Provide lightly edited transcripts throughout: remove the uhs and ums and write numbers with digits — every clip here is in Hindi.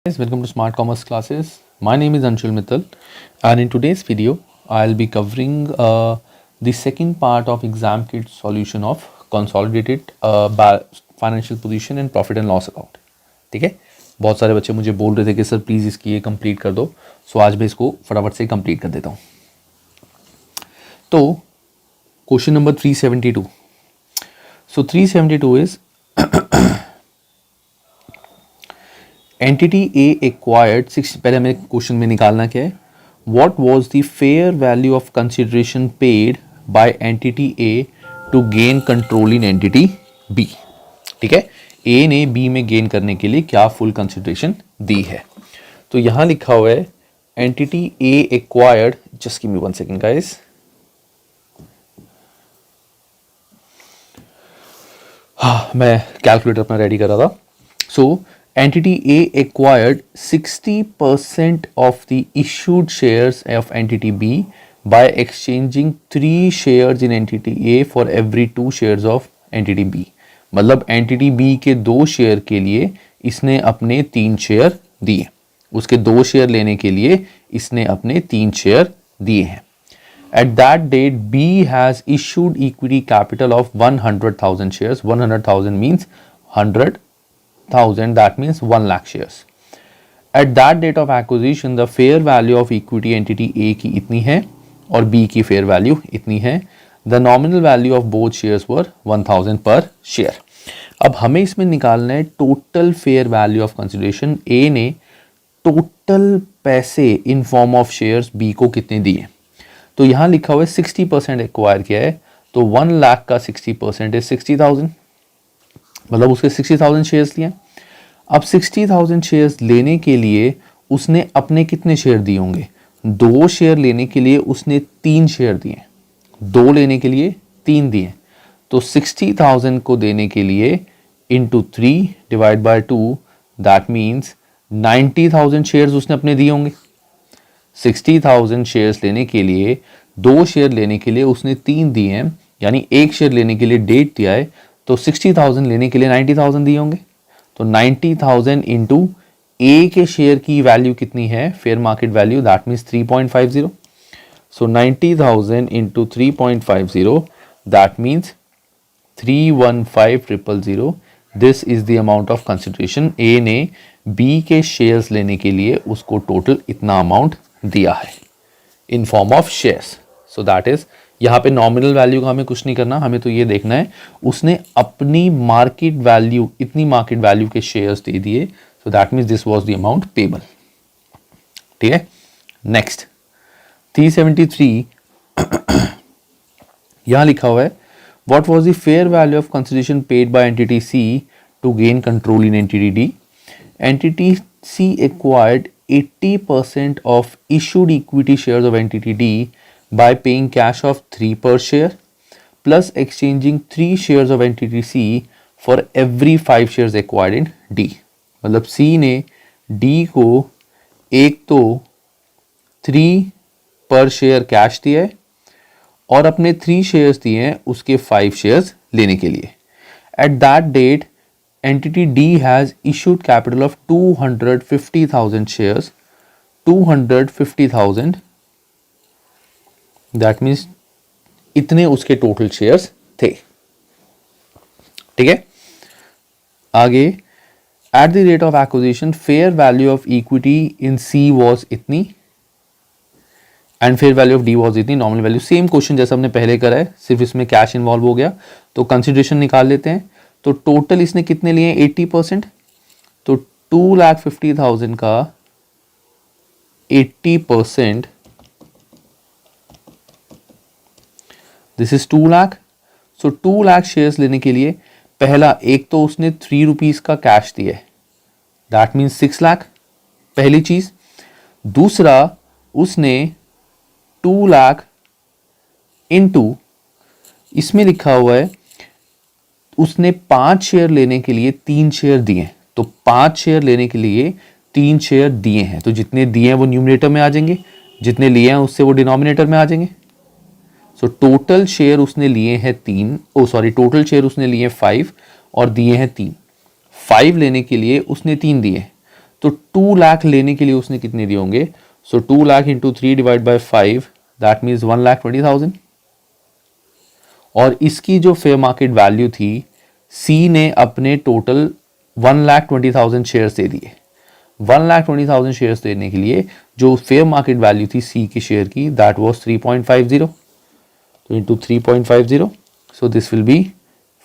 Guys, welcome to Smart Commerce classes. My name is Anshul Mittal, and in today's video I'll be covering the second part of exam kit solution of consolidated financial position and profit and loss account. ठीक है, बहुत सारे बच्चे मुझे बोल रहे थे कि सर प्लीज़ इसकी ये कंप्लीट कर दो, सो आज मैं इसको फटाफट से कंप्लीट कर देता हूँ. तो question number 372. So 372 is entity A acquired 6. पहले हमें क्वेश्चन में निकालना क्या है. What was the fair value of consideration paid by entity A to gain control in entity B. ठीक है, ए ने बी में गेन करने के लिए क्या फुल कंसिडरेशन दी है. तो यहां लिखा हुआ है entity A acquired. Just give me 1 second guys. मैं कैलकुलेटर अपना रेडी कर रहा था. सो entity A acquired 60% of the issued shares of entity B by exchanging 3 shares in entity A for every 2 shares of entity B. मतलब entity B के 2 शेयर के लिए इसने अपने 3 शेयर दिए. उसके 2 शेयर लेने के लिए इसने अपने 3 शेयर दिए हैं. At that date, B has issued equity capital of 100,000 shares. 100,000 means 100,000, that means 1 lakh shares. At that date of acquisition, the fair value of equity entity A की इतनी है और B की fair value इतनी है. The nominal value of both shares were 1000 per share. अब हमें इसमें निकालना है total fair value of consideration. A ने total पैसे in form of shares B को कितने दिए. तो यहाँ लिखा हुआ है 60% एक्वायर किया है, तो 1 लाख का 60% है 60,000, मतलब उसके 60,000 शेयर्स लिए. अब 60,000 शेयर्स लेने के लिए उसने अपने कितने शेयर दिए होंगे. 2 शेयर लेने के लिए उसने 3 शेयर दिए, 2 लेने के लिए 3 दिए. तो 60,000 को देने के लिए into 3 divide by 2, that means 90,000 shares उसने अपने दिए होंगे. 60,000 शेयर्स लेने के लिए 2 शेयर लेने के लिए उसने 3 दिए हैं, यानी 1 शेयर लेने के लिए 1.5 दिया है. तो 60,000 लेने के लिए 90,000 दिए होंगे. तो 90,000 इंटू ए के शेयर की वैल्यू कितनी है, fair market value, that means 3.50. So 90,000 into 3.50, that means 315,000. This is the amount of consideration. A ने बी के शेयर्स लेने के लिए उसको टोटल इतना अमाउंट दिया है in form of shares. So that is, यहाँ पे नॉमिनल वैल्यू का हमें कुछ नहीं करना, हमें तो ये देखना है उसने अपनी मार्केट वैल्यू, इतनी मार्केट वैल्यू के शेयर्स दे दिए. So that means this was the amount payable. ठीक है, नेक्स्ट 373. यहाँ लिखा हुआ है what was the fair value of consideration paid by entity C to gain control in entity D. Entity C acquired 80% of issued equity shares of entity D by paying cash of 3 per share plus exchanging 3 shares of entity C for every 5 shares acquired in D. मतलब C ने D को एक तो 3 पर शेयर कैश दिया है और अपने 3 शेयर्स दिए हैं उसके 5 शेयर्स लेने के लिए. At that date, entity D has issued capital of 250,000 shares. 250,000, that means इतने उसके टोटल शेयर्स थे. ठीक है, आगे at the rate of acquisition fair value of equity in C was इतनी and fair value of D was इतनी. नॉमिनल वैल्यू सेम क्वेश्चन जैसा हमने पहले करा है, सिर्फ इसमें कैश इन्वॉल्व हो गया. तो कंसिडरेशन निकाल लेते हैं. तो टोटल इसने कितने लिए 80%, तो 2,50,000 का 80%, this is 2 lakh. So 2 lakh shares लेने के लिए पहला एक तो उसने 3 रुपीज का कैश दिया है, दैट मीन्स 6 लाख, पहली चीज. दूसरा उसने 2 लाख इंटू, इसमें लिखा हुआ है उसने 5 शेयर लेने के लिए 3 शेयर दिए, तो 5 शेयर लेने के लिए 3 शेयर दिए हैं. तो जितने दिए हैं वो न्यूमरेटर में आ जाएंगे, जितने लिए हैं उससे वो डिनोमिनेटर में आ जाएंगे. सो टोटल शेयर उसने लिए हैं 3, टोटल शेयर उसने लिए 5 और दिए हैं 3. 5 लेने के लिए उसने 3 दिए, तो 2 लाख लेने के लिए उसने कितने दिए होंगे? सो 2 lakh into 3 divide by 5, that means 1,20,000। और इसकी जो फेयर मार्केट वैल्यू थी, सी ने अपने टोटल 1,20,000 शेयर्स दे दिए। 1,20,000 शेयर्स देने के लिए जो फेयर मार्केट वैल्यू थी सी के शेयर की, दैट वाज 3.50। तो into 3.50, so this will be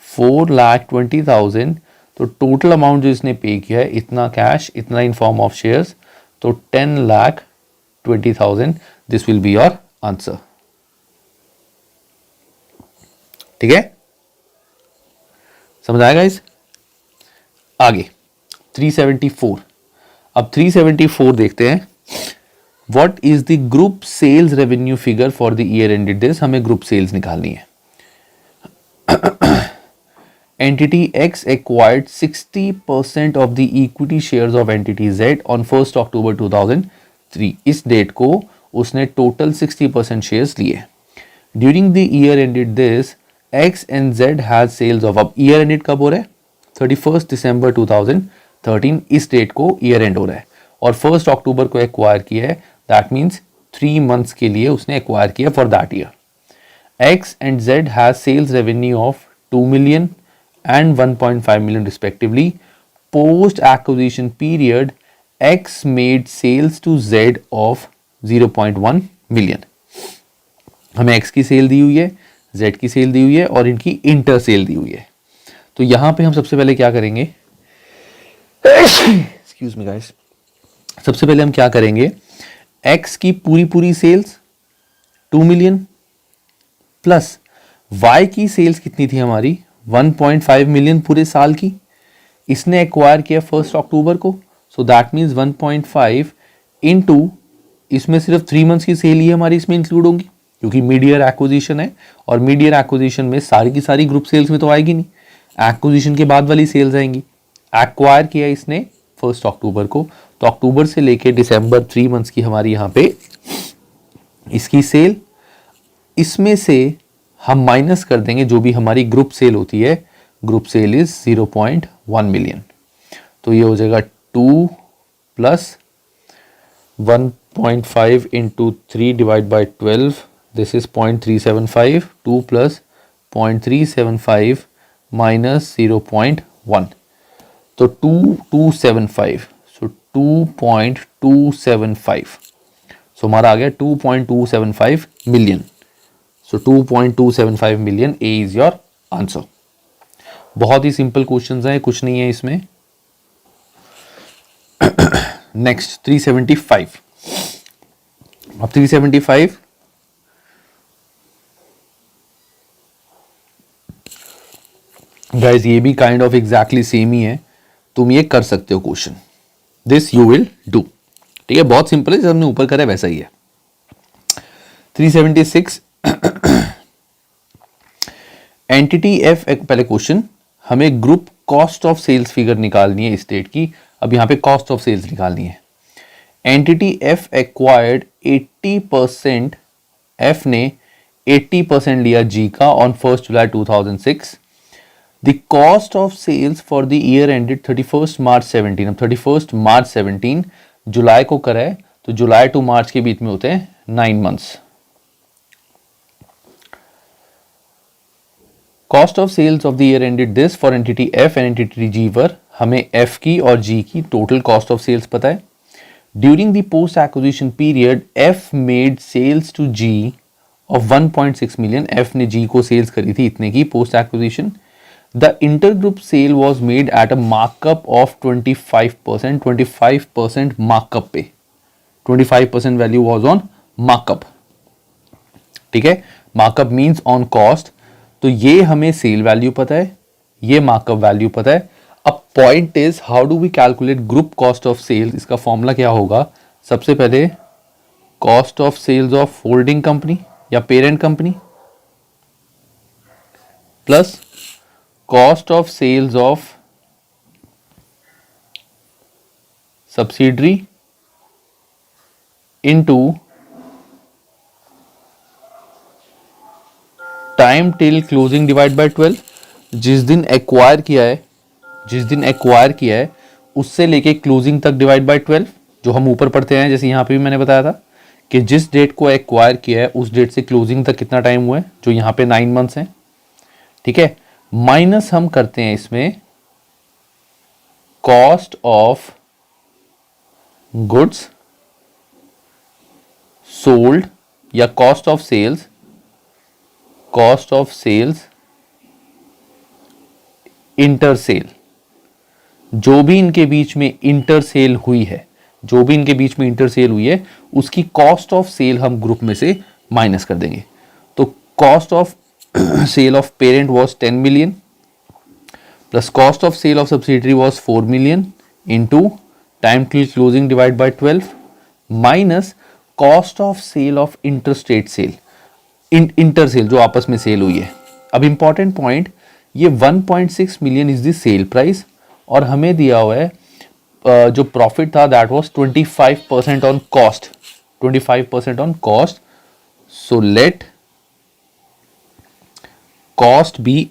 4,20,000। तो टोटल अमाउंट जो इसने पे किया है, इतना कैश, इतना इन फॉर्म ऑफ शेयर्स, तो 10,20,000, this will be your answer. ठीक है, समझ आएगा इस? आगे 374। अब 374 देखते हैं। What is the group sales revenue figure for the year ended this? हमें ग्रुप सेल्स निकालनी है। Entity X acquired 60% of the equity shares of entity Z on 1 October 2003। इस डेट को उसने टोटल 60% शेयर्स लिए। During the year ended this, X and Z has sales of, अब ईयर एंडेड कब हो रहा है? 31 दिसंबर 2013। इस डेट को ईयर एंड हो रहा है और 1 अक्टूबर को एक्वायर किया है, दैट मीन्स 3 मंथ्स के लिए उसने एक्वायर किया for that year. X and Z has sales revenue of 2 million and 1.5 million respectively. Post acquisition period, X made sales to Z of 0.1 million. हमें X की सेल दी हुई है, Z की सेल दी हुई है और इनकी इंटर सेल दी हुई है। तो यहां पे हम सबसे पहले क्या करेंगे? Excuse me guys. सबसे पहले हम क्या करेंगे? X की पूरी सेल्स 2 million प्लस Y की सेल्स कितनी थी हमारी? 1.5 million पूरे साल की। इसने एक्वायर किया 1 अक्टूबर को, सो दैट मीन्स 1.5 इंटू, इसमें सिर्फ 3 मंथ्स की सेल ही हमारी इसमें इंक्लूड होंगी क्योंकि मिड ईयर एक्विजिशन है और मिड ईयर एक्विजिशन में सारी की सारी ग्रुप सेल्स में तो आएगी नहीं, एक्विजिशन के बाद वाली सेल्स आएंगी। एक्वायर किया इसने 1 अक्टूबर को, तो अक्टूबर से लेके दिसंबर 3 मंथ्स की हमारी यहाँ पे इसकी सेल, इसमें से हम माइनस कर देंगे जो भी हमारी ग्रुप सेल होती है। ग्रुप सेल इज 0.1 मिलियन, तो ये हो जाएगा 2 plus 1.5 into 3 divide by 12, this is 0.375। 2 plus 0.375 minus 0.1, तो 2,275, सो 2.275, सो हमारा आ गया 2.275 million. So 2.275 million, A is your answer. बहुत ही सिंपल क्वेश्चंस हैं, कुछ नहीं है इसमें। नेक्स्ट 375। अब 375 गाइस, ये भी काइंड ऑफ एग्जैक्टली सेम ही है, तुम ये कर सकते हो question, this you will do. ठीक है, बहुत सिंपल है, जैसे हमने ऊपर करा वैसा ही है। 376 एंटिटी एफ, पहले क्वेश्चन, हमें group cost of sales figure निकालनी है इस डेट की। अब यहां पे कॉस्ट ऑफ सेल्स निकालनी है। एंटिटी एफ एक्वायर्ड 80%, एफ ने 80% लिया जी का on 1 July 2006। The cost of sales for the year ended 31 March 17। अब 31 मार्च 17 जुलाई को करा है, तो जुलाई टू मार्च के बीच में होते हैं 9 months. Cost of sales of the year ended this for entity F and entity G वर, हमें एफ की और जी की टोटल कॉस्ट ऑफ सेल्स पता है। During the post acquisition period, F made sales to G of 1.6 million. F ने जी को सेल्स करी थी इतने की post acquisition. The intergroup sale was made at a markup of 25%। 25% markup पे, 25% वैल्यू वॉज ऑन मार्कअप। ठीक है, मार्कअप मीन्स ऑन कॉस्ट। तो ये हमें सेल वैल्यू पता है, ये मार्कअप वैल्यू पता है। अब point is how do we calculate group cost of sales? इसका फॉर्मूला क्या होगा? सबसे पहले cost of sales of holding company या parent company plus cost of sales of subsidiary into time till closing divide by 12। जिस दिन एक्वायर किया है उससे लेके क्लोजिंग तक डिवाइड बाय 12, जो हम ऊपर पढ़ते हैं, जैसे यहाँ पे भी मैंने बताया था कि जिस डेट को एक्वायर किया है उस डेट से क्लोजिंग तक कितना टाइम हुआ है, जो यहाँ पे 9 मंथ्स हैं, ठीक है। माइनस हम करते हैं इसमें कॉस्ट ऑफ गुड्स सोल्ड या cost of sales inter sale, जो भी इनके बीच में इंटर सेल हुई है, उसकी कॉस्ट ऑफ सेल हम ग्रुप में से माइनस कर देंगे। तो cost of sale of parent was 10 million plus cost of sale of subsidiary was 4 million into time till closing divide by 12 minus cost of sale of interstate sale, inter sale जो आपस में सेल हुई है। अब इंपॉर्टेंट पॉइंट, ये 1.6 million is the sale price और हमें दिया हुआ है जो प्रॉफिट था that was 25% on cost, 25% on cost. So let cost be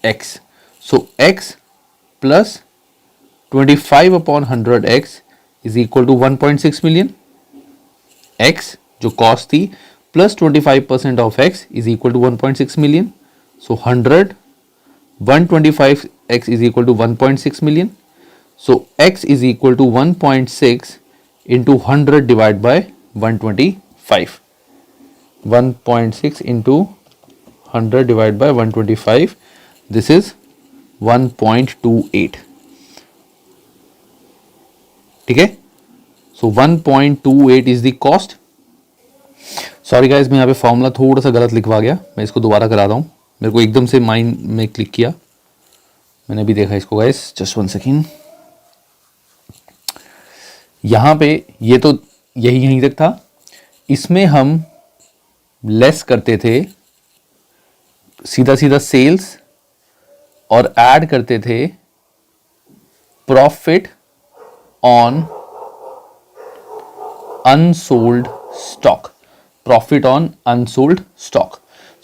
X, so X plus 25 upon 100 X is equal to 1.6 million. X जो कॉस्ट थी plus 25% of X is equal to 1.6 million. So 125x is equal to 1.6 million. So x is equal to 1.6 into 100 divided by 125. 1.6 into 100 divided by 125. This is 1.28. ठीक है, so 1.28 is the cost. Sorry guys, मैं यहाँ पे फॉर्मूला थोड़ा सा गलत लिखवा गया, मैं इसको दोबारा कराता हूँ, मेरे को एकदम से माइंड में क्लिक किया, मैंने अभी देखा इसको गाइज, जस्ट 1 सेकेंड। यहाँ पे ये तो यहीं तक था, इसमें हम लेस करते थे सीधा सेल्स और ऐड करते थे प्रॉफिट ऑन अनसोल्ड स्टॉक,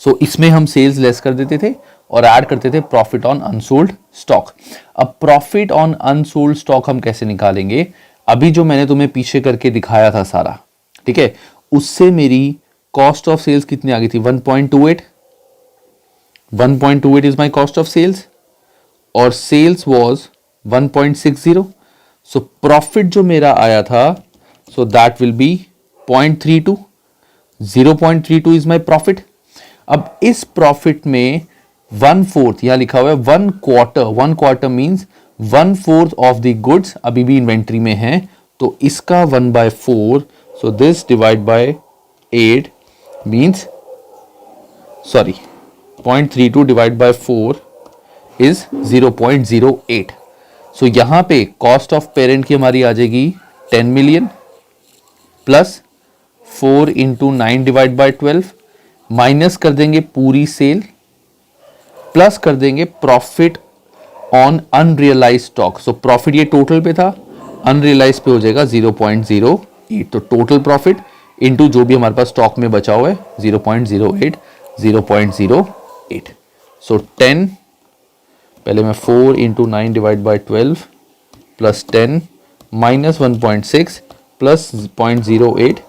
सो इसमें हम सेल्स लेस कर देते थे और ऐड करते थे प्रॉफिट ऑन अनसोल्ड स्टॉक। अब प्रॉफिट ऑन अनसोल्ड स्टॉक हम कैसे निकालेंगे, अभी जो मैंने तुम्हें पीछे करके दिखाया था सारा, ठीक है, उससे मेरी कॉस्ट ऑफ सेल्स कितनी आ गई थी, 1.28 is my cost of sales और सेल्स वॉज 1.60। सो प्रॉफिट जो मेरा आया था, so that will be 0.32, 0.32 is my profit. अब इस प्रॉफिट में 1/4 यहां लिखा हुआ है, 1 quarter means 1/4 of the goods अभी भी इन्वेंट्री में है, तो इसका 1/4, so this divide by 8 means 0.32 divide by 4 is 0.08। सो यहां पे कॉस्ट ऑफ पेरेंट की हमारी आ जाएगी 10 million plus 4 into 9 divide by 12 minus कर देंगे पूरी सेल प्लस कर देंगे profit on unrealised stock. So profit ये टोटल पे था, अनरियलाइज पे हो जाएगा 0.08, तो टोटल प्रॉफिट इंटू जो भी हमारे पास स्टॉक में बचा हुआ है 0.08। सो 10, पहले मैं 4 into 9 divide by 12 plus 10 minus 1.6 plus 0.08,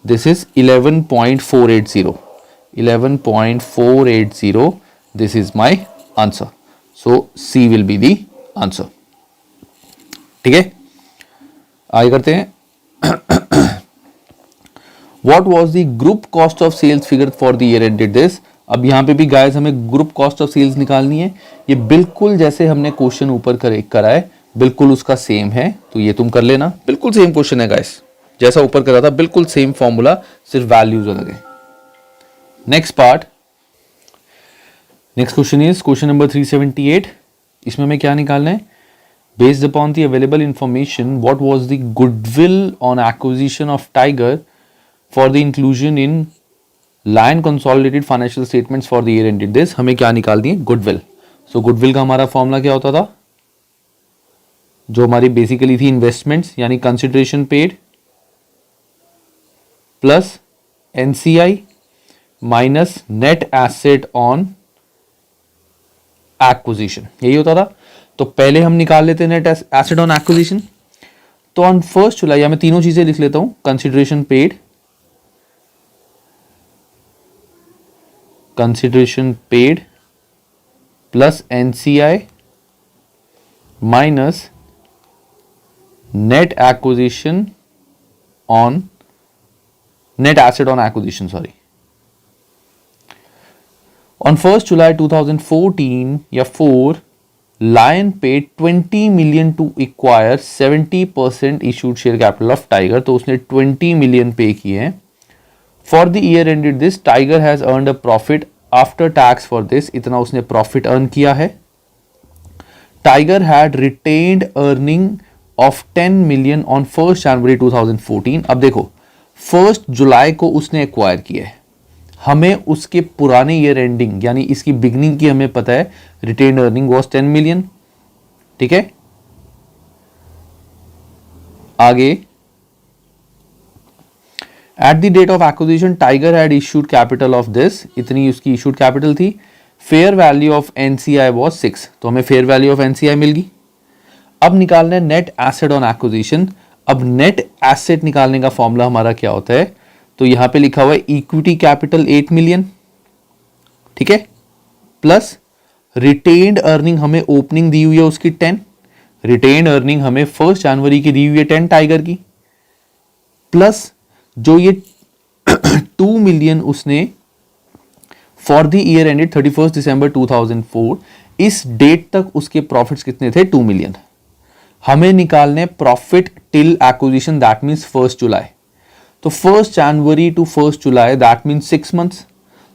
this is 11.480, this is my answer. So C will be the answer. ठीक है, आगे करते हैं। What was the group cost of sales figure for the year ended this? अब यहाँ पे भी गाइस हमें ग्रुप कॉस्ट ऑफ सेल्स निकालनी है, ये बिल्कुल जैसे हमने क्वेश्चन ऊपर करा है बिल्कुल उसका सेम है, तो ये तुम कर लेना, बिल्कुल सेम क्वेश्चन है गाइस, जैसा ऊपर करा था बिल्कुल सेम फॉर्मूला, सिर्फ वैल्यूज अलग है। Next part, next question is question number 378। इसमें हमें क्या निकालना है, based upon the available information what was the goodwill on acquisition of Tiger for the inclusion in Lion consolidated financial statements for the year ended this. हमें क्या निकालनी है, गुडविल। सो गुडविल का हमारा फॉर्मूला क्या होता था, जो हमारी बेसिकली थी इन्वेस्टमेंट्स यानी consideration paid plus NCI minus net asset on acquisition, यही होता था। तो पहले हम निकाल लेते हैं नेट एसेट ऑन एक्विजिशन। तो ऑन 1 जुलाई, या मैं तीनों चीजें लिख लेता हूं, consideration paid plus NCI minus net acquisition on net asset on acquisition, sorry. On 1st July 2014 या 4, Lion paid 20 million to acquire 70% issued share capital of Tiger, तो उसने 20 million पे किए हैं। For the year ended this, Tiger has earned a profit after tax for this, इतना उसने profit earn किया है। Tiger had retained earning of 10 million on 1st January 2014। अब देखो 1st जुलाई को उसने acquire किया है, हमें उसके पुराने ईयर एंडिंग यानी इसकी बिगनिंग की हमें पता है, रिटेन अर्निंग वॉज 10 मिलियन। ठीक है, आगे at the date of acquisition Tiger had issued capital of this, इतनी उसकी इश्यूड कैपिटल थी। Fair value of NCI was 6, तो हमें फेयर वैल्यू ऑफ NCI मिल गई। अब निकालना है नेट एसेट ऑन एक्विजिशन। अब नेट एसेट निकालने का फॉर्मूला हमारा क्या होता है, तो यहां पे लिखा हुआ है इक्विटी कैपिटल 8 मिलियन, ठीक है, प्लस रिटेन्ड अर्निंग हमें ओपनिंग दी हुई है उसकी 10, रिटेन्ड अर्निंग हमें 1 जनवरी की दी हुई है 10 टाइगर की, प्लस जो ये 2 मिलियन उसने फॉर द ईयर एंडेड 31 दिसंबर 2004, इस डेट तक उसके प्रॉफिट्स कितने थे, 2 मिलियन। हमें निकालने profit till acquisition, that means 1 जुलाई। तो 1 जनवरी टू 1 जुलाई दैट मीन्स 6 मंथ्स,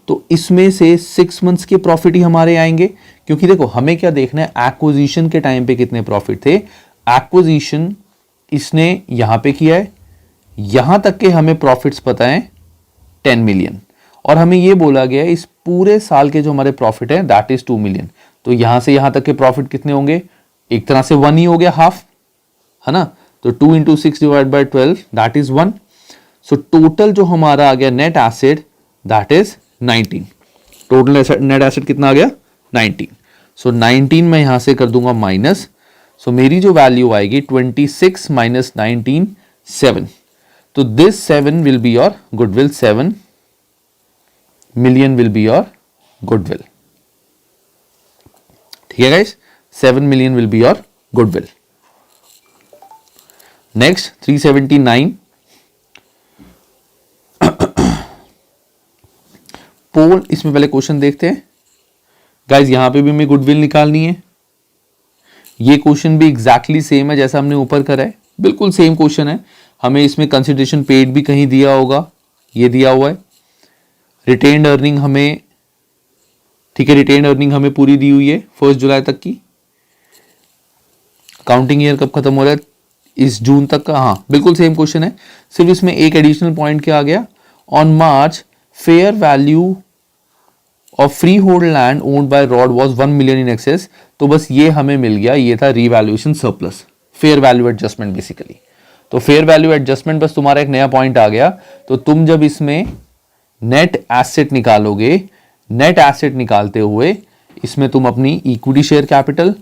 तो इसमें से 6 मंथ्स के प्रॉफिट ही हमारे आएंगे, क्योंकि देखो हमें क्या देखना है, एक्विजिशन के टाइम पे कितने प्रॉफिट थे। एक्विजिशन इसने यहां पे किया है, यहां तक के हमें प्रॉफिट्स पता है 10 मिलियन, और हमें यह बोला गया है इस पूरे साल के जो हमारे प्रॉफिट है दैट इज 2 मिलियन। तो यहां से यहां तक के प्रॉफिट कितने होंगे, एक तरह से 1 ही हो गया, हाफ है ना। तो 2 × 6 / 12 दैट इज 1। सो टोटल जो हमारा आ गया net asset that is 19। Total net asset कितना आ गया, 19। सो 19 मैं यहां से कर दूंगा माइनस, सो मेरी जो वैल्यू आएगी 26 - 19 7। तो this 7 will be your goodwill, 7 million will be your goodwill. ठीक है guys, 7 million will be your goodwill. Next 379 पोल, इसमें पहले क्वेश्चन देखते हैं गाइज। यहां पे भी हमें गुडविल निकालनी है। ये क्वेश्चन भी एग्जैक्टली सेम है जैसा हमने ऊपर करा है, बिल्कुल सेम क्वेश्चन है। हमें इसमें कंसिडरेशन पेड भी कहीं दिया होगा, ये दिया हुआ है। रिटेन्ड अर्निंग हमें, ठीक है, रिटेन्ड अर्निंग हमें पूरी दी हुई है 1 जुलाई तक की। काउंटिंग ईयर कब खत्म हो रहा है, इस जून तक का। हाँ बिल्कुल सेम क्वेश्चन है, सिर्फ इसमें एक एडिशनल पॉइंट क्या आ गया, on March fair value of free hold land owned by rod was 1 million in excess. तो बस ये हमें मिल गया, ये था revaluation surplus, fair value adjustment basically. तो फेयर वैल्यू एडजस्टमेंट बस तुम्हारा एक नया पॉइंट आ गया। तो तुम जब इसमें नेट एसेट निकालोगे, नेट एसेट निकालते हुए इसमें तुम अपनी इक्विटी शेयर कैपिटल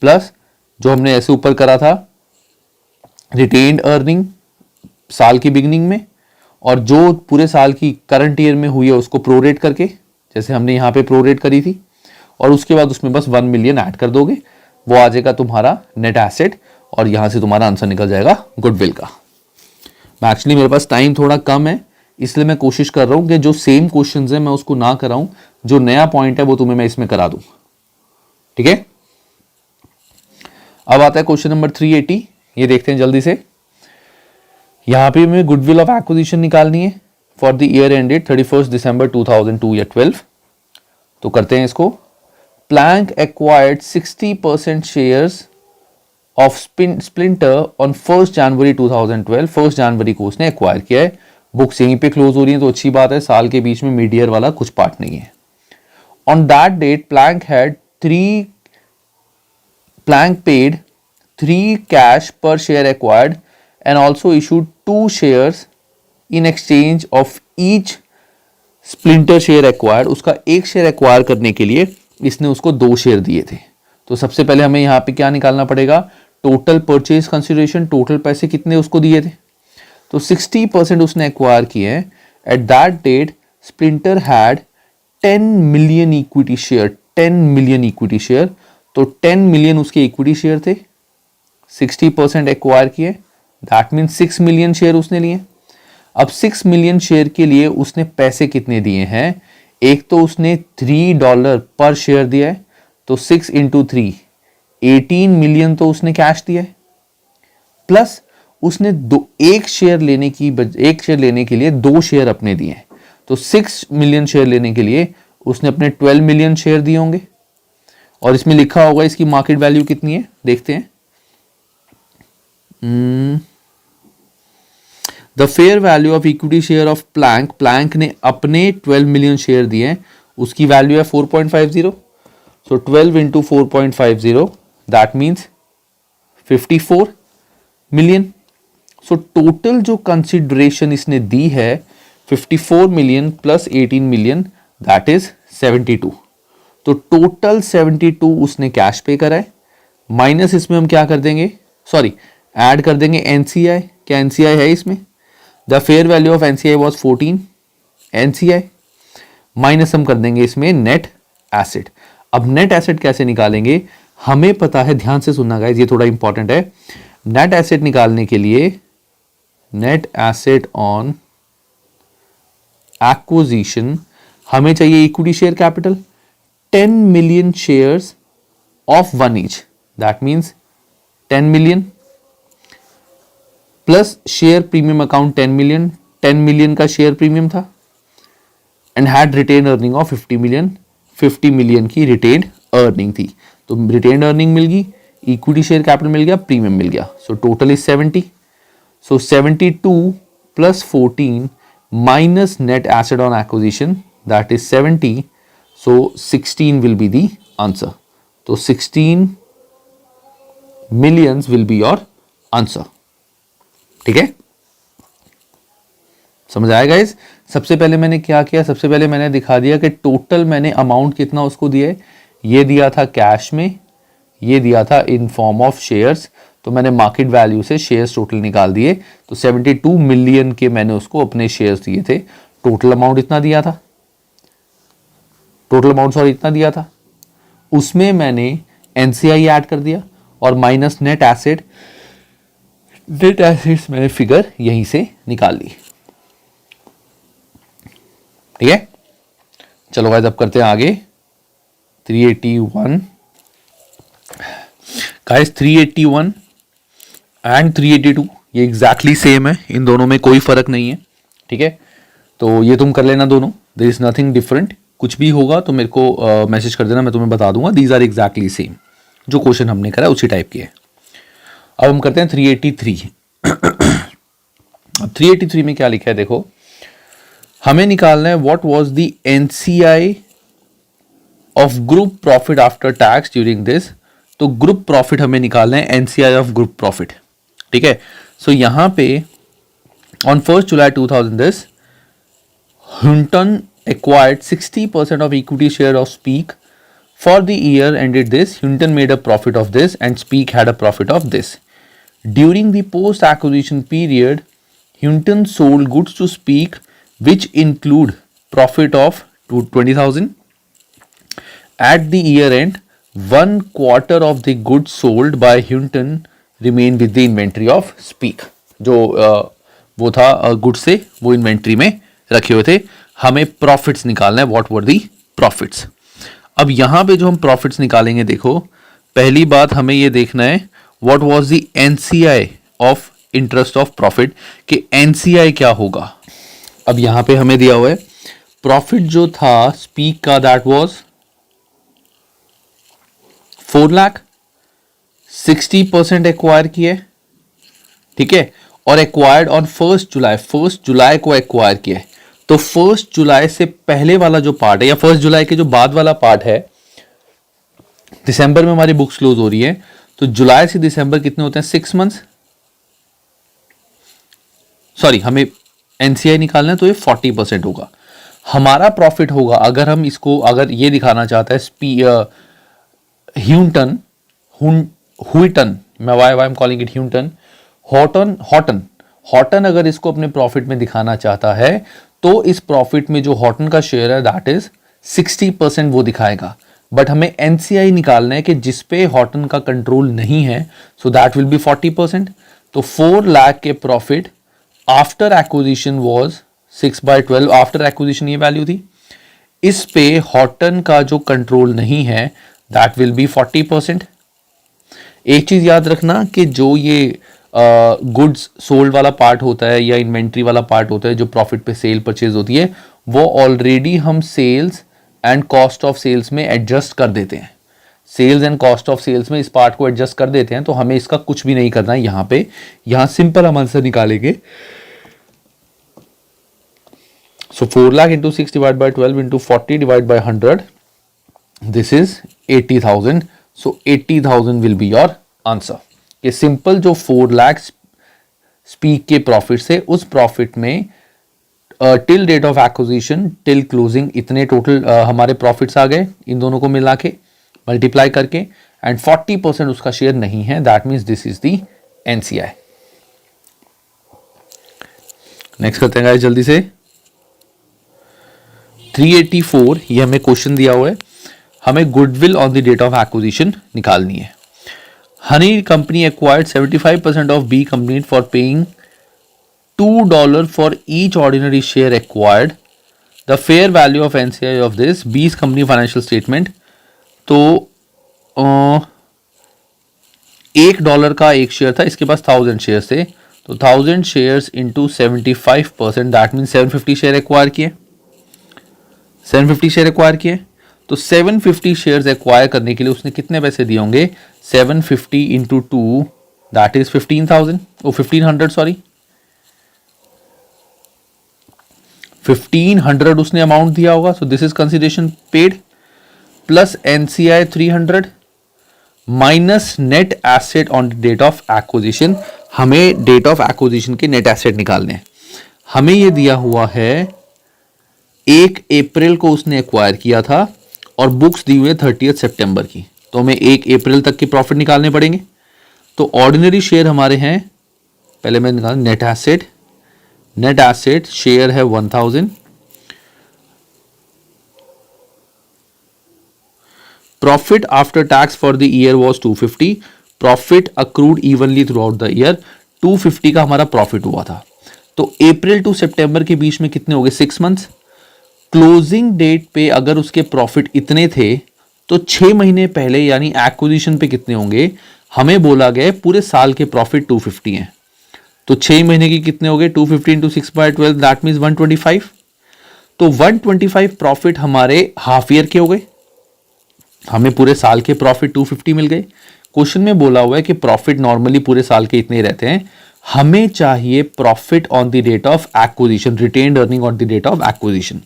प्लस जो हमने ऐसे ऊपर करा था रिटेन्ड अर्निंग साल की बिगिनिंग में, और जो पूरे साल की करंट ईयर में हुई है उसको प्रोरेट करके, जैसे हमने यहां पे प्रोरेट करी थी, और उसके बाद उसमें बस 1 मिलियन ऐड कर दोगे, वो आ जाएगा तुम्हारा नेट एसेट, और यहां से तुम्हारा आंसर निकल जाएगा गुडविल का। एक्चुअली मेरे पास टाइम थोड़ा कम है, इसलिए मैं कोशिश कर रहा हूं कि जो सेम क्वेश्चंस है मैं उसको ना कराऊं, जो नया पॉइंट है वो तुम्हें मैं इसमें करा दूं। ठीक है, अब आता है क्वेश्चन नंबर 380, ये देखते हैं जल्दी से। यहां पे हमें गुडविल ऑफ एक्विजिशन निकालनी है for the year ended 31 December 2002 या 12। तो करते हैं इसको। Plank acquired 60% shares of Splinter on 1 January 2012। 1 जनवरी को उसने एक्वायर किया है। बुक्स यहीं पे क्लोज हो रही है तो अच्छी बात है, साल के बीच में मिड ईयर वाला कुछ पार्ट नहीं है। On that date Plank paid 3 cash पर share acquired and also issued 2 shares in exchange of each splinter share acquired। उसका एक शेयर एक्वायर करने के लिए इसने उसको 2 शेयर दिए थे। तो सबसे पहले हमें यहाँ पे क्या निकालना पड़ेगा, टोटल परचेज कंसिडरेशन, टोटल पैसे कितने उसको दिए थे, तो 60% उसने एक्वायर किए हैं। At that date Splinter had 10 million equity share, 10 million equity share, तो 10 मिलियन उसके इक्विटी शेयर थे, 60% एक्वायर किए, दैट मीन 6 मिलियन शेयर उसने लिए। अब 6 मिलियन शेयर के लिए उसने पैसे कितने दिए हैं, एक तो उसने $3 पर शेयर दिया है, तो 6 इंटू 3 18 मिलियन तो उसने कैश दिया है, प्लस उसने एक शेयर लेने के लिए 2 शेयर अपने दिए हैं, तो 6 मिलियन शेयर लेने के लिए उसने अपने 12 मिलियन शेयर दिए होंगे। और इसमें लिखा होगा इसकी मार्केट वैल्यू कितनी है, देखते हैं। The fair value of equity share of Planck ने अपने 12 मिलियन शेयर दिए हैं, उसकी वैल्यू है 4.50, सो 12 into 4.50 that means 54 million. So total जो कंसिडरेशन इसने दी है 54 million plus 18 million that is 72, तो टोटल 72 उसने कैश पे करा है, माइनस इसमें हम क्या कर देंगे, सॉरी ऐड कर देंगे एनसीआई, क्या एनसीआई है इसमें, the fair value of NCI was 14 NCI, minus हम कर देंगे इसमें नेट एसेट। अब नेट एसेट कैसे निकालेंगे, हमें पता है, ध्यान से सुनना गाइस, ये थोड़ा इंपॉर्टेंट है। नेट एसेट निकालने के लिए नेट एसेट ऑन एक्विजिशन हमें चाहिए equity share capital 10 million shares of 1 each, that means 10 million plus share premium account 10 million, 10 million का शेयर प्रीमियम था, and had retain earning of 50 million, 50 million की रिटेन अर्निंग थी, तो रिटेन अर्निंग मिल गई, इक्विटी शेयर कैपिटल मिल गया, प्रीमियम मिल गया, so total is 70, so 72 plus 14 minus net asset on acquisition that is 70, so 16 will be the answer, so 16 millions will be your answer। ठीक है, समझ आएगा इस। सबसे पहले मैंने क्या किया, सबसे पहले मैंने दिखा दिया कि टोटल मैंने अमाउंट कितना उसको दिया है, ये दिया था कैश में, ये दिया था इन फॉर्म ऑफ शेयर्स, तो मैंने मार्केट वैल्यू से शेयर्स टोटल निकाल दिए, तो 72 मिलियन के मैंने उसको अपने शेयर्स दिए थे, टोटल अमाउंट इतना दिया था, टोटल अमाउंट सॉरी इतना दिया था, उसमें मैंने एनसीआई ऐड कर दिया और minus net asset, net assets मैंने फिगर यहीं से निकाल ली। ठीक है, चलो गाइस अब करते हैं आगे। 381 गाइस, 381 एंड 382 ये एग्जैक्टली सेम है, इन दोनों में कोई फर्क नहीं है। ठीक है, तो ये तुम कर लेना दोनों, देयर इज नथिंग डिफरेंट, कुछ भी होगा तो मेरे को मैसेज कर देना, मैं तुम्हें बता दूंगा। दीज आर एग्जैक्टली सेम, जो क्वेश्चन हमने करा उसी टाइप के है। अब हम करते हैं 383। अब 383 में क्या लिखा है देखो, हमें निकालना है what was the NCI of group profit after tax during this, तो ग्रुप प्रॉफिट हमें निकालना है, एनसीआई ऑफ ग्रुप प्रॉफिट। ठीक है, सो यहां पे on 1 July 2010 Hunton acquired 60% of equity share of Speak. For the year ended this, Hunton made a profit of this and Speak had a profit of this. During the post-acquisition period, Hunton sold goods to Speak which include profit of 20,000. At the year end, 1/4 of the goods sold by Hunton remain with the inventory of Speak. जो वो था गुड्स से वो इन्वेंट्री में रखे हुए थे, हमें प्रॉफिट्स निकालना है, व्हाट वर दी प्रॉफिट्स। अब यहां पे जो हम प्रॉफिट्स निकालेंगे, देखो पहली बात हमें ये देखना है what was the NCI of interest of profit, कि एनसीआई क्या होगा। अब यहां पे हमें दिया हुआ है प्रॉफिट जो था स्पीक का, दैट वाज 4 लाख, 60% एक्वायर किए, ठीक है, और एक्वायर्ड ऑन 1 जुलाई, 1 जुलाई को एक्वायर किया है। तो 1 जुलाई से पहले वाला जो पार्ट है या 1 जुलाई के जो बाद वाला पार्ट है, दिसंबर में हमारी बुक्स क्लोज हो रही है, तो जुलाई से दिसंबर कितने होते हैं, 6 मंथ्स। सॉरी, हमें एनसीआई निकालना है तो ये 40% होगा। हमारा प्रॉफिट होगा, अगर हम इसको, अगर ये दिखाना चाहता है ह्यूटन, हुइटन, मैं why am calling it Houghton, Houghton अगर इसको अपने प्रॉफिट में दिखाना चाहता है तो इस प्रॉफिट में जो हॉटन का शेयर है दैट इज 60% वो दिखाएगा। बट हमें एनसीआई निकालना है कि जिसपे हॉटन का कंट्रोल नहीं है, सो दैट विल बी 40%। तो 4 लाख के profit after acquisition was 6/12, after acquisition ये वैल्यू थी। इस पे हॉटन का जो कंट्रोल नहीं है दैट विल बी 40%। एक चीज याद रखना कि जो ये गुड्स सोल्ड वाला पार्ट होता है या इन्वेंट्री वाला पार्ट होता है जो प्रॉफिट पे सेल परचेज होती है, वो ऑलरेडी हम sales and cost of sales में एडजस्ट कर देते हैं। Sales and cost of sales में इस पार्ट को एडजस्ट कर देते हैं, तो हमें इसका कुछ भी नहीं करना है यहां पे। यहां सिंपल हम आंसर निकालेंगे। सो 4 lakh into 6 divide by 12 into 40 divide by 100, this is 80,000। So 80,000 will be your answer. ये सिंपल जो 4 लाख स्पीक के प्रॉफिट से उस प्रॉफिट में till date of acquisition till closing इतने टोटल हमारे प्रॉफिट्स आ गए, इन दोनों को मिला के मल्टीप्लाई करके, एंड 40% उसका शेयर नहीं है, that means this is the NCI. Next करते हैं गाइस जल्दी से। 384 ये हमें क्वेश्चन दिया हुआ है, हमें goodwill on the date of acquisition निकालनी है। Honey company acquired 75% of B company for paying $2 for each ordinary share acquired. The fair value of NCI of this B's company financial statement. तो $1 का एक शेयर था, इसके पास 1000 शेयर थे, तो 1000 shares into 75%, that mean 750 share acquire किए। 750 शेयर एक्वायर किए, तो 750 शेयर्स एक्वायर करने के लिए उसने कितने पैसे दिए होंगे? 750 into 2 that is 15,000, oh 1500 sorry, 1500 उसने अमाउंट दिया होगा। So this is consideration paid plus NCI 300 minus net asset on date of acquisition. हमें डेट ऑफ एक्विजिशन के नेट एसेट निकालने हैं। हमें यह दिया हुआ है 1 अप्रैल को उसने एक्वायर किया था और बुक्स दी हुई है 30 सितंबर की, तो हमें 1 अप्रैल तक के प्रॉफिट निकालने पड़ेंगे। तो ऑर्डिनरी शेयर हमारे हैं, पहले मैं निकाल net asset, net asset share है 1000, profit after tax for the year was 250, profit accrued evenly through out the year, 250 का हमारा प्रॉफिट हुआ था। तो अप्रैल टू सितंबर के बीच में कितने हो गए? 6 मंथ्स। क्लोजिंग डेट पे अगर उसके प्रॉफिट इतने थे तो 6 महीने पहले यानी एक्विजिशन पे कितने होंगे? हमें बोला गया पूरे साल के प्रॉफिट 250 हैं, तो 6 महीने की कितने हो गए? 250 इंटू 6/12 दैट मीन्स 125। तो 125 प्रॉफिट हमारे हाफ ईयर के हो गए, हमें पूरे साल के प्रॉफिट 250 मिल गए। क्वेश्चन में बोला हुआ है कि प्रॉफिट नॉर्मली पूरे साल के इतने ही रहते हैं, हमें चाहिए profit on the date of acquisition, retained earning on the date of acquisition.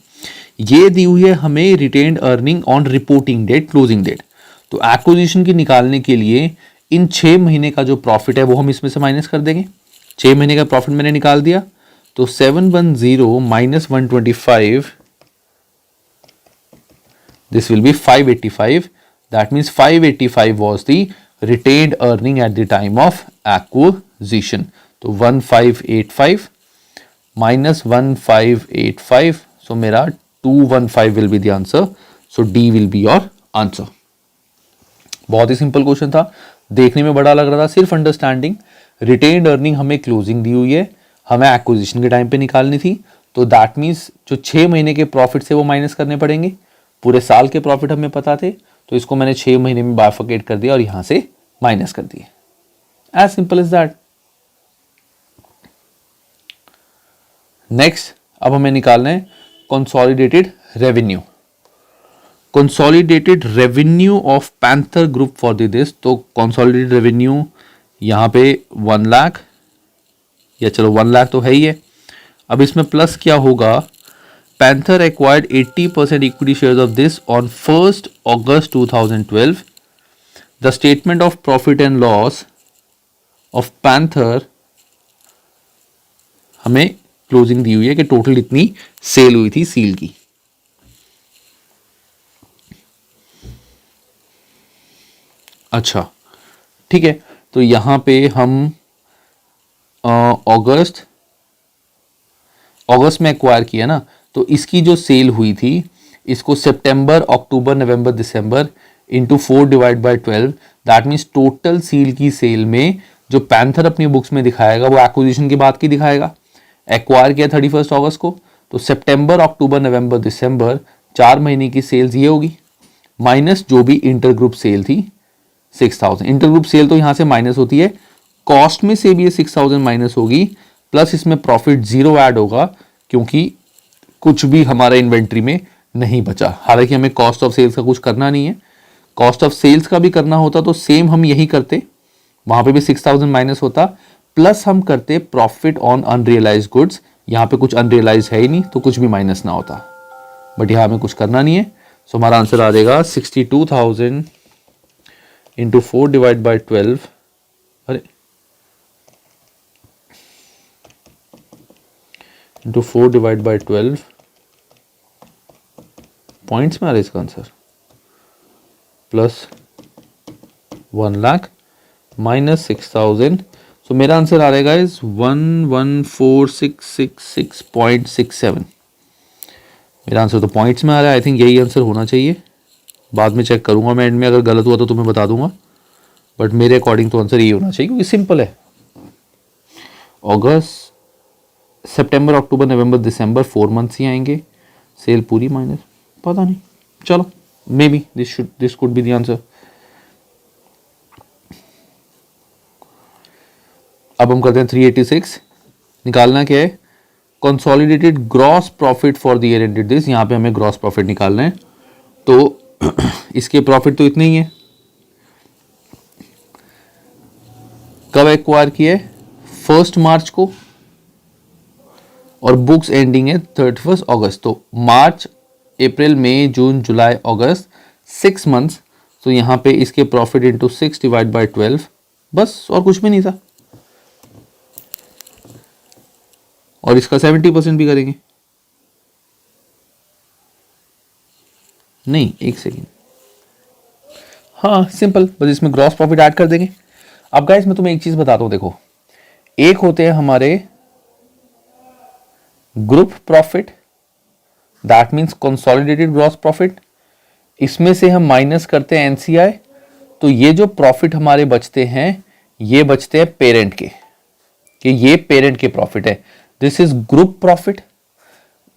ये दी हुई है हमें retained earning on reporting date, closing date. तो एक्विजिशन की निकालने के लिए इन 6 महीने का जो प्रॉफिट है वो हम इसमें से माइनस कर देंगे। 6 महीने का प्रॉफिट मैंने निकाल दिया, तो 710 minus 125, this will be 585, that means 585 was the retained earning at the time of acquisition. तो 1585 minus 1585, so मेरा 215 will be the answer, so D will be your answer. बहुत ही सिंपल क्वेश्चन था, देखने में बड़ा लग रहा था, सिर्फ अंडरस्टैंडिंग। रिटेन्ड अर्निंग हमें क्लोजिंग दी हुई है, हमें एक्विजिशन के टाइम पे निकालनी थी, तो दैट मीन्स जो 6 महीने के प्रॉफिट से वो माइनस करने पड़ेंगे। पूरे साल के प्रॉफिट हमें पता थे, तो इसको मैंने 6 महीने में बाइफरकेट कर दिया और यहां से माइनस कर दिया। As simple as that. Next अब हमें निकालना है consolidated revenue. Consolidated revenue of Panther group for this, तो कंसोलिडेटेड रेवेन्यू यहां पे 1 लाख, या चलो 1 लाख तो है ही है। अब इसमें प्लस क्या होगा? Panther acquired 80% equity shares of this on 1st August 2012. The statement of profit and loss of Panther हमें क्लोजिंग दी हुई है कि टोटल इतनी सेल हुई थी सील की। अच्छा ठीक है, तो यहाँ पे हम अगस्त में एक्वायर किया ना, तो इसकी जो सेल हुई थी इसको सितंबर अक्टूबर नवंबर दिसंबर into 4 divide by 12, that means total सील की सेल में जो पैंथर अपनी बुक्स में दिखाएगा वो एक्विजिशन के बाद की दिखाएगा। एक्वायर किया 31 अगस्त को, तो सितंबर अक्टूबर नवंबर दिसंबर 4 महीने की सेल्स ये होगी, माइनस जो भी इंटर ग्रुप सेल थी 6000। इंटर ग्रुप सेल तो यहां से माइनस होती है, कॉस्ट में से भी ये 6000 माइनस होगी, प्लस इसमें प्रॉफिट जीरो ऐड होगा क्योंकि कुछ भी हमारा इन्वेंट्री में नहीं बचा। हालांकि हमें कॉस्ट ऑफ सेल्स का कुछ करना नहीं है, कॉस्ट ऑफ सेल्स का भी करना होता तो सेम हम यही करते, वहां पे भी 6000 माइनस होता, प्लस हम करते प्रॉफिट ऑन अनरियलाइज गुड्स। यहां पे कुछ अनरियलाइज है ही नहीं तो कुछ भी माइनस ना होता, बट यहां हमें कुछ करना नहीं है। सो हमारा आंसर आ जाएगा 62,000 इंटू 4 डिवाइड बाई 12, अरे इंटू 4 डिवाइड बाई 12 पॉइंट्स में आ रहा है इसका आंसर, प्लस 1 लाख माइनस 6000। सो मेरा आंसर आ रहेगा इज 114,666.67। मेरा आंसर तो पॉइंट्स में आ रहा है, आई थिंक यही आंसर होना चाहिए। बाद में चेक करूंगा मैं एंड में, अगर गलत हुआ तो तुम्हें बता दूंगा, बट मेरे अकॉर्डिंग तो आंसर ये होना चाहिए क्योंकि सिंपल है। अगस्त सितंबर अक्टूबर नवंबर दिसंबर 4 मंथ्स ही आएंगे, सेल पूरी माइनस, पता नहीं, चलो may be this could be the answer. अब हम करते हैं 386, निकालना क्या है, consolidated gross profit for the year ended this. यहां पे हमें ग्रॉस प्रॉफिट निकालना है, तो इसके प्रॉफिट तो इतने ही है। कब एक्वायर किया है, 1 मार्च को, और बुक्स एंडिंग है 31 अगस्त, तो मार्च अप्रैल मई जून जुलाई अगस्त 6 मंथ्स। तो यहां पे इसके प्रॉफिट इंटू 6 डिवाइड बाई 12, बस और कुछ भी नहीं था, और इसका 70% भी करेंगे। नहीं, एक सेकेंड, हाँ सिंपल, बस इसमें ग्रॉस प्रॉफिट ऐड कर देंगे। अब गाइस मैं तुम्हें एक चीज बताता हूं, देखो एक होते हैं हमारे group profit, that means consolidated gross profit, इसमें से हम माइनस करते हैं एनसीआई, तो ये जो प्रॉफिट हमारे बचते हैं ये बचते हैं पेरेंट के, कि ये पेरेंट के प्रॉफिट है, this is group profit.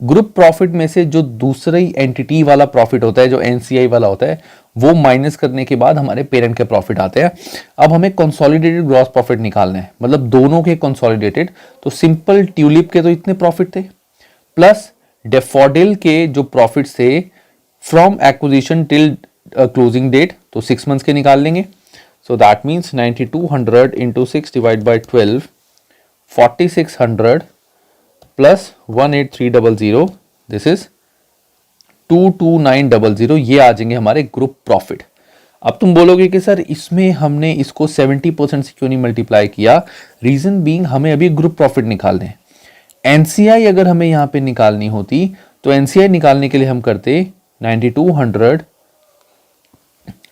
Group profit में से जो दूसरी एंटिटी वाला प्रॉफिट होता है, जो एनसीआई वाला होता है, वो माइनस करने के बाद हमारे पेरेंट के प्रॉफिट आते हैं। अब हमें कंसोलिडेटेड ग्रॉस प्रॉफिट निकालना है, मतलब दोनों के कंसोलिडेटेड, तो सिंपल ट्यूलिप के तो इतने प्रॉफिट थे, प्लस डेफोडिल के जो प्रॉफिट थे from acquisition till closing date, तो 6 मंथ्स के निकाल लेंगे। So that means 9200 into 6 divide by 12, 4600 plus 18300, this is 22900, ये आ जाएंगे हमारे ग्रुप प्रॉफिट। अब तुम बोलोगे कि सर इसमें हमने इसको 70% से क्यों नहीं मल्टीप्लाई किया, रीजन बीइंग हमें अभी ग्रुप प्रॉफिट निकालने हैं। एनसीआई अगर हमें यहां पे निकालनी होती तो एनसीआई निकालने के लिए हम करते 9200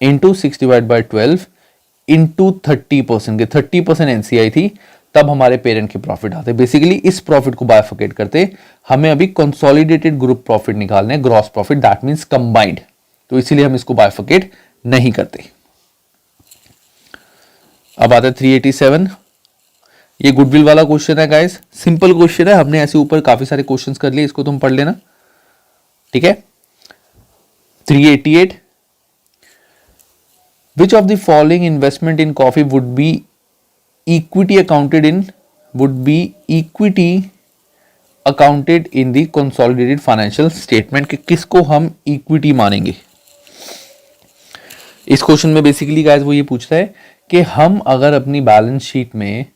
इंटू 6 डिवाइड बाई 12 इंटू 30% के, 30% एनसीआई थी, तब हमारे पेरेंट के प्रॉफिट आते। बेसिकली इस प्रॉफिट को बाइफर्केट करते, हमें अभी कंसोलिडेटेड ग्रुप प्रॉफिट निकालने, gross profit, that means combined, तो इसीलिए हम इसको बाइफर्केट नहीं करते। अब आता है 387, ये गुडविल वाला क्वेश्चन है गाइस, सिंपल क्वेश्चन है, हमने ऐसे ऊपर काफी सारे क्वेश्चंस कर लिए, इसको तुम पढ़ लेना, ठीक है। 388, which of the following investment in coffee would be equity accounted in the consolidated financial statement, कि किसको हम इक्विटी मानेंगे। इस क्वेश्चन में बेसिकली गाइस वो ये पूछता है कि हम अगर अपनी बैलेंस शीट में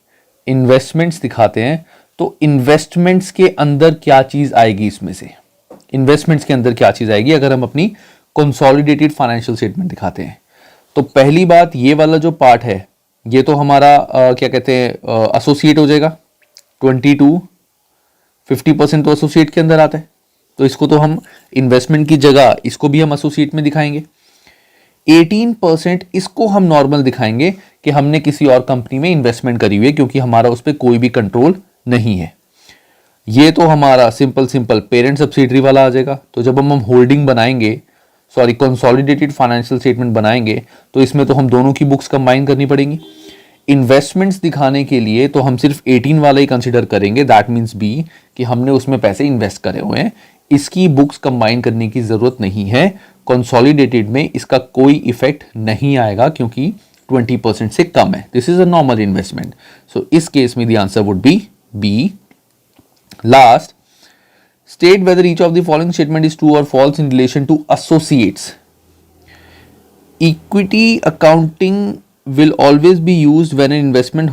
इन्वेस्टमेंट्स दिखाते हैं तो इन्वेस्टमेंट्स के अंदर क्या चीज आएगी, इसमें से इन्वेस्टमेंट्स के अंदर क्या चीज आएगी अगर हम अपनी कंसोलिडेटेड फाइनेंशियल स्टेटमेंट दिखाते हैं। तो पहली बात, ये वाला जो पार्ट है ये तो हमारा क्या कहते हैं एसोसिएट हो जाएगा, 50% तो एसोसिएट के अंदर आता है, तो इसको तो हम इन्वेस्टमेंट की जगह इसको भी हम एसोसिएट में दिखाएंगे। 18% इसको हम नॉर्मल दिखाएंगे कि हमने किसी और कंपनी में इन्वेस्टमेंट करी हुई है, क्योंकि हमारा उस पर कोई भी कंट्रोल नहीं है। ये तो हमारा सिंपल पेरेंट सब्सिडरी वाला आ जाएगा। तो जब हम होल्डिंग बनाएंगे, सॉरी कंसोलिडेटेड फाइनेंशियल स्टेटमेंट बनाएंगे, तो इसमें तो हम दोनों की बुक्स कंबाइन करनी पड़ेंगी। इन्वेस्टमेंट्स दिखाने के लिए तो हम सिर्फ 18 वाला ही कंसिडर करेंगे, दैट मीन्स बी, कि हमने उसमें पैसे इन्वेस्ट करे हुए हैं। इसकी बुक्स कंबाइन करने की जरूरत नहीं है। कंसोलिडेटेड में इसका कोई इफेक्ट नहीं आएगा क्योंकि 20% से कम है। This is a normal investment. So इस केस में the answer would be B. Last, state whether each of the following statement is true or false in relation to associates. Equity accounting will always be used when an investment